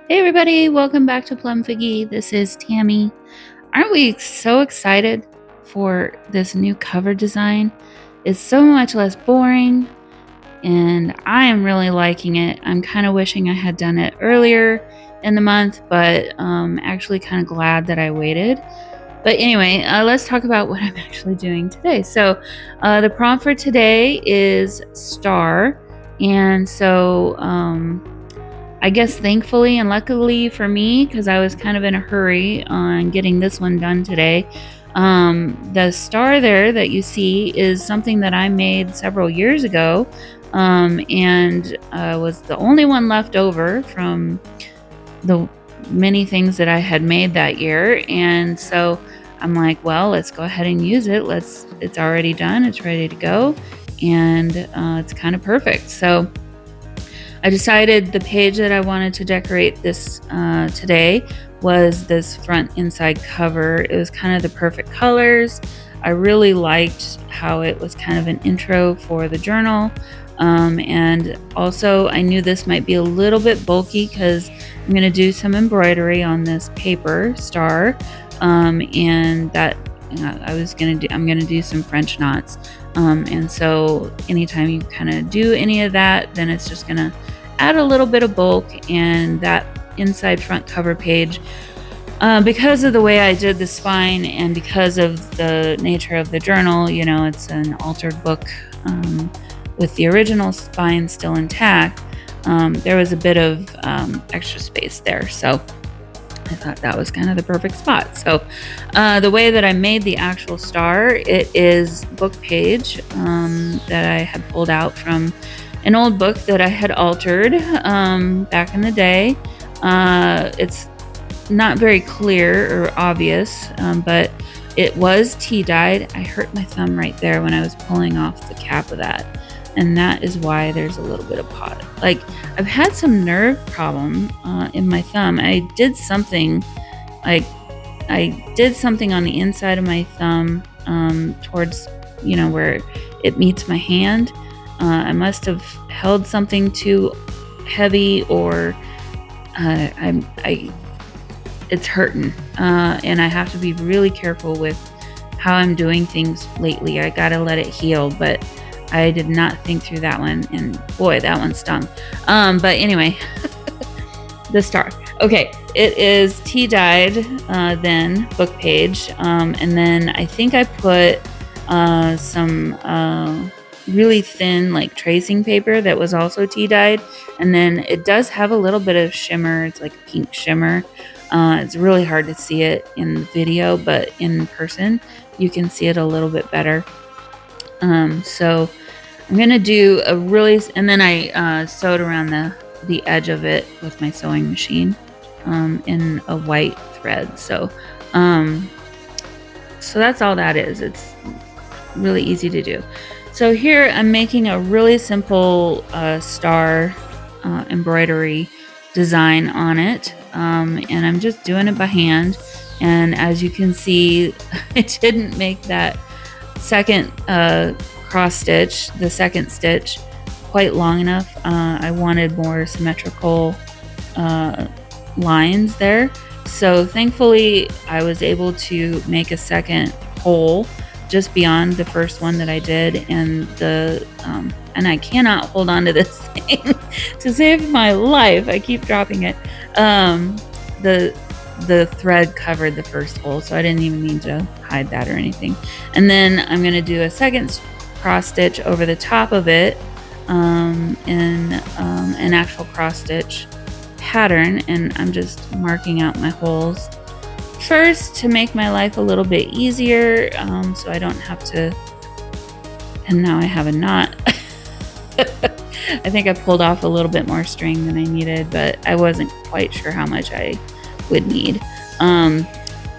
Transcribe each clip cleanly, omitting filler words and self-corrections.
Hey everybody, welcome back to Plum Figgy. This is Tammy. Aren't we so excited for this new cover design? It's so much less boring and I am really liking it. I'm kind of wishing I had done it earlier in the month, but actually kind of glad that I waited. But anyway, let's talk about what I'm actually doing today. So the prompt for today is star. And so I guess thankfully and luckily for me, because I was kind of in a hurry on getting this one done today, the star there that you see is something that I made several years ago, and was the only one left over from the many things that I had made that year. And so I'm like, well, let's go ahead and use it. It's already done. It's ready to go. And it's kind of perfect. So I decided the page that I wanted to decorate this today was this front inside cover. It was kind of the perfect colors. I really liked how it was kind of an intro for the journal. And also I knew this might be a little bit bulky because I'm going to do some embroidery on this paper star. And that I'm going to do some French knots. And so anytime you kind of do any of that, then it's just going to add a little bit of bulk. And that inside front cover page, because of the way I did the spine and because of the nature of the journal, it's an altered book with the original spine still intact. There was a bit of extra space there. So I thought that was kind of the perfect spot. So the way that I made the actual star, it is book page that I had pulled out from an old book that I had altered back in the day. It's not very clear or obvious, but it was tea dyed. I hurt my thumb right there when I was pulling off the cap of that. And that is why there's a little bit of pot. Like, I've had some nerve problem in my thumb. I did something on the inside of my thumb towards, where it meets my hand. I must have held something too heavy, or it's hurting. And I have to be really careful with how I'm doing things lately. I gotta let it heal, but I did not think through that one, and boy, that one stung. But anyway, the star. Okay, it is tea dyed, then book page, and then I think I put some really thin, like tracing paper that was also tea dyed, and then it does have a little bit of shimmer. It's like a pink shimmer. It's really hard to see it in the video, but in person you can see it a little bit better. So I'm gonna do and then I sewed around the edge of it with my sewing machine in a white thread. So that's all that is. It's really easy to do. So here I'm making a really simple star embroidery design on it, and I'm just doing it by hand. And as you can see, I didn't make that second cross stitch, the second stitch, quite long enough. I wanted more symmetrical lines there. So thankfully I was able to make a second hole just beyond the first one that I did, and and I cannot hold on to this thing to save my life. I keep dropping it. The thread covered the first hole, so I didn't even need to hide that or anything. And then I'm going to do a second cross stitch over the top of it in an actual cross stitch pattern, and I'm just marking out my holes first to make my life a little bit easier, so I don't have to. And now I have a knot. I think I pulled off a little bit more string than I needed, but I wasn't quite sure how much I would need.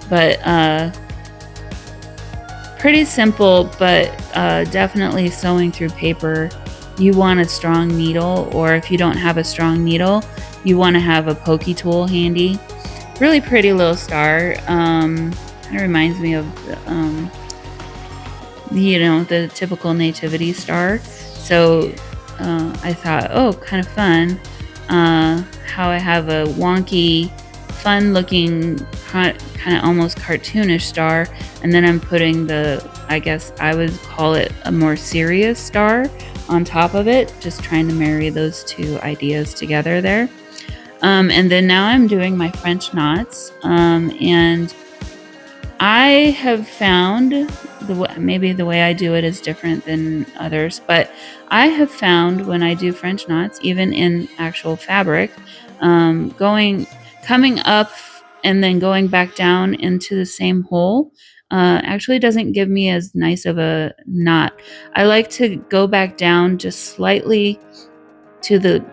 But pretty simple, but definitely sewing through paper. You want a strong needle, or if you don't have a strong needle, you want to have a pokey tool handy. Really pretty little star. Kind of reminds me of the typical nativity star. So I thought, oh, kind of fun. how I have a wonky, fun looking, kind of almost cartoonish star, and then I'm putting I guess I would call it a more serious star on top of it, just trying to marry those two ideas together there. And then now I'm doing my French knots, and I have found maybe the way I do it is different than others, but I have found when I do French knots, even in actual fabric, coming up and then going back down into the same hole actually doesn't give me as nice of a knot. I like to go back down just slightly to the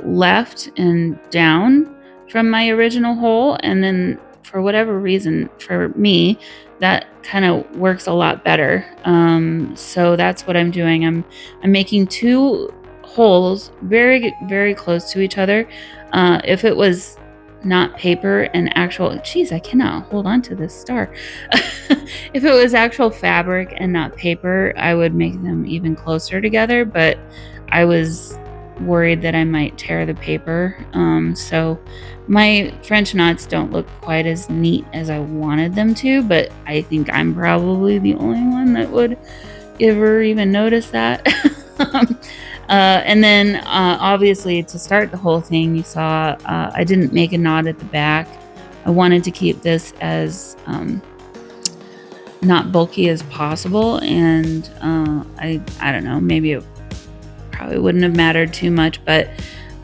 left and down from my original hole, and then for whatever reason, for me, that kind of works a lot better. So that's what I'm doing. I'm making two holes very, very close to each other. If it was not paper and actual, geez, I cannot hold on to this star. If it was actual fabric and not paper, I would make them even closer together, but I was worried that I might tear the paper. So my French knots don't look quite as neat as I wanted them to, but I think I'm probably the only one that would ever even notice that. And then obviously to start the whole thing, you saw I didn't make a knot at the back. I wanted to keep this as not bulky as possible, and I don't know, maybe it probably wouldn't have mattered too much, but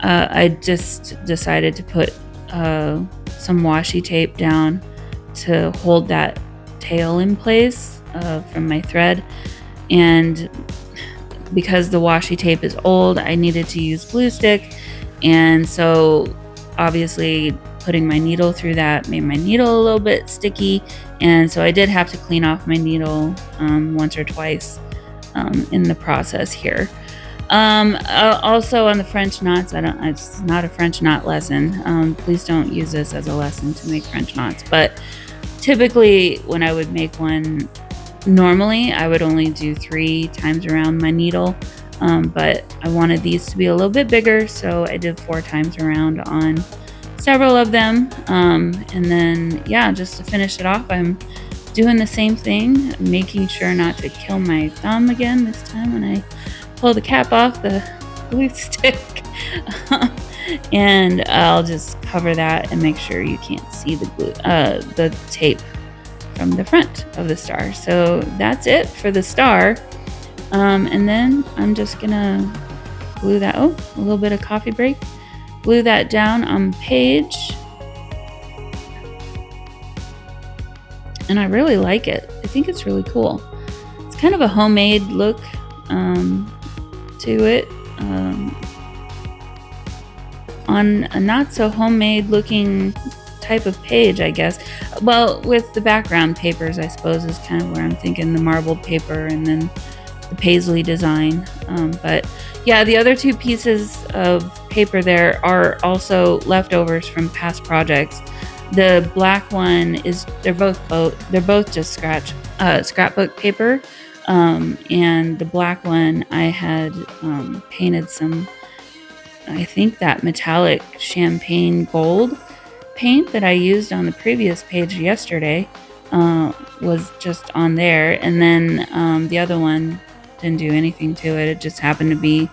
I just decided to put some washi tape down to hold that tail in place from my thread. And because the washi tape is old, I needed to use glue stick, and so obviously putting my needle through that made my needle a little bit sticky, and so I did have to clean off my needle once or twice in the process here. Also on the French knots, it's not a French knot lesson. Please don't use this as a lesson to make French knots, but typically when I would make one, normally I would only do 3 times around my needle, but I wanted these to be a little bit bigger, so I did 4 times around on several of them. And then, yeah, just to finish it off, I'm doing the same thing, making sure not to kill my thumb again this time when I pull the cap off the glue stick. And I'll just cover that and make sure you can't see the tape from the front of the star. So that's it for the star. And then I'm just gonna glue that, a little bit of coffee break, glue that down on page. And I really like it. I think it's really cool. It's kind of a homemade look to it, on a not so homemade looking type of page, I guess. Well, with the background papers, I suppose, is kind of where I'm thinking, the marbled paper and then the paisley design. But yeah, the other 2 pieces of paper there are also leftovers from past projects. The black one is, they're both just scrapbook paper. And the black one, I had painted some, I think that metallic champagne gold paint that I used on the previous page yesterday was just on there. And then the other one didn't do anything to it. It just happened to be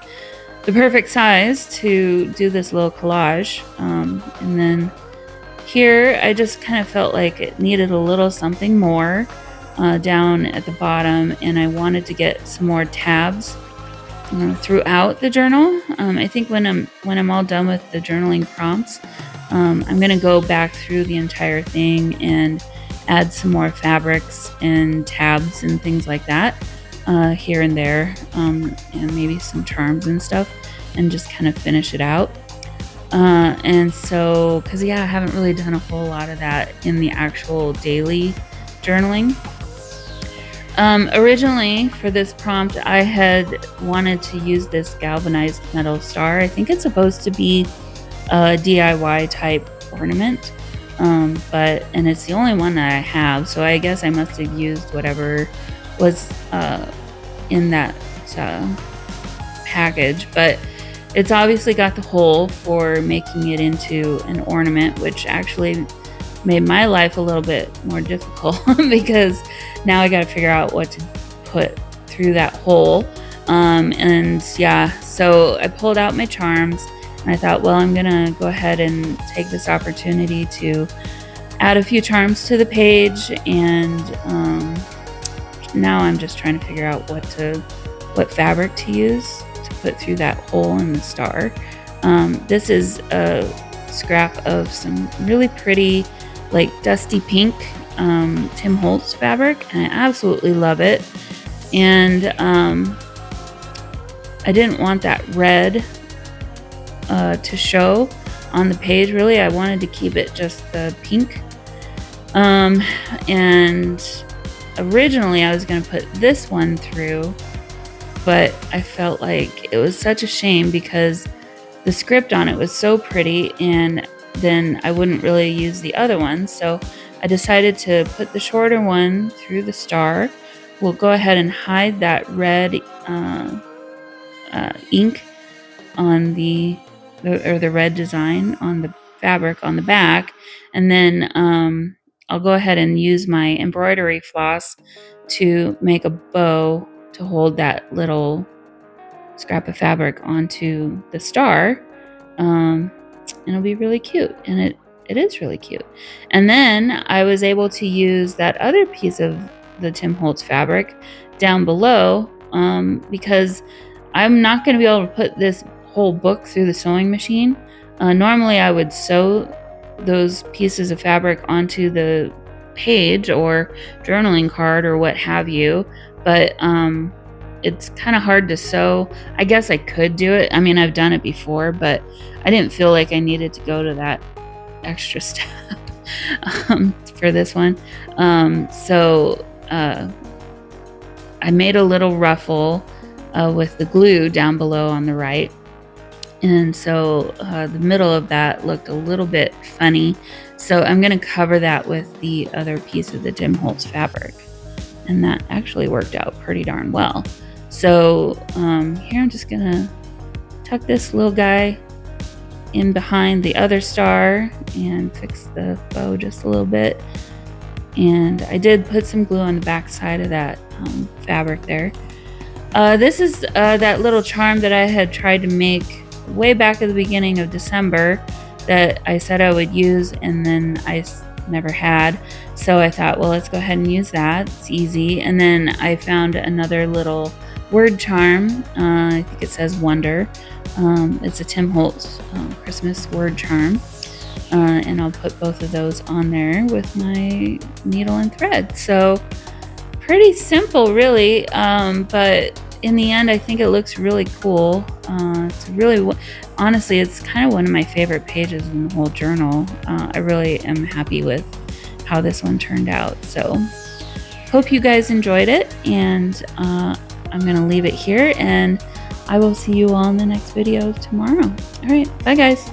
the perfect size to do this little collage. And then here, I just kind of felt like it needed a little something more down at the bottom, and I wanted to get some more tabs throughout the journal. I think when I'm all done with the journaling prompts, I'm going to go back through the entire thing and add some more fabrics and tabs and things like that here and there, and maybe some charms and stuff, and just kind of finish it out. And so, because I haven't really done a whole lot of that in the actual daily journaling. Originally for this prompt, I had wanted to use this galvanized metal star. I think it's supposed to be a DIY type ornament, and it's the only one that I have, so I guess I must have used whatever was in that package. But It's obviously got the hole for making it into an ornament, which actually made my life a little bit more difficult because now I got to figure out what to put through that hole. And yeah, so I pulled out my charms and I thought, well, I'm gonna go ahead and take this opportunity to add a few charms to the page, and now I'm just trying to figure out what fabric to use to put through that hole in the star. This is a scrap of some really pretty, like dusty pink Tim Holtz fabric, and I absolutely love it. And I didn't want that red to show on the page. Really, I wanted to keep it just the pink. And originally I was going to put this one through, but I felt like it was such a shame because the script on it was so pretty, and then I wouldn't really use the other one. So I decided to put the shorter one through the star. We'll go ahead and hide that red ink on the red design on the fabric on the back, and then I'll go ahead and use my embroidery floss to make a bow to hold that little scrap of fabric onto the star. And it'll be really cute, and it is really cute. And then I was able to use that other piece of the Tim Holtz fabric down below, because I'm not going to be able to put this whole book through the sewing machine. Normally I would sew those pieces of fabric onto the page or journaling card or what have you, but it's kind of hard to sew. I guess I could do it. I mean, I've done it before, but I didn't feel like I needed to go to that extra step for this one. So I made a little ruffle with the glue down below on the right. And so the middle of that looked a little bit funny. So I'm going to cover that with the other piece of the Tim Holtz fabric. And that actually worked out pretty darn well. So here I'm just going to tuck this little guy in behind the other star and fix the bow just a little bit. And I did put some glue on the back side of that fabric there. This is that little charm that I had tried to make way back at the beginning of December that I said I would use, and then I never had. So I thought, well, let's go ahead and use that. It's easy. And then I found another little word charm. I think it says Wonder. It's a Tim Holtz Christmas word charm. And I'll put both of those on there with my needle and thread. So pretty simple, really. But in the end, I think it looks really cool. It's really, honestly, it's kind of one of my favorite pages in the whole journal. I really am happy with how this one turned out. So hope you guys enjoyed it, and I'm going to leave it here, and I will see you all in the next video tomorrow. All right, bye guys.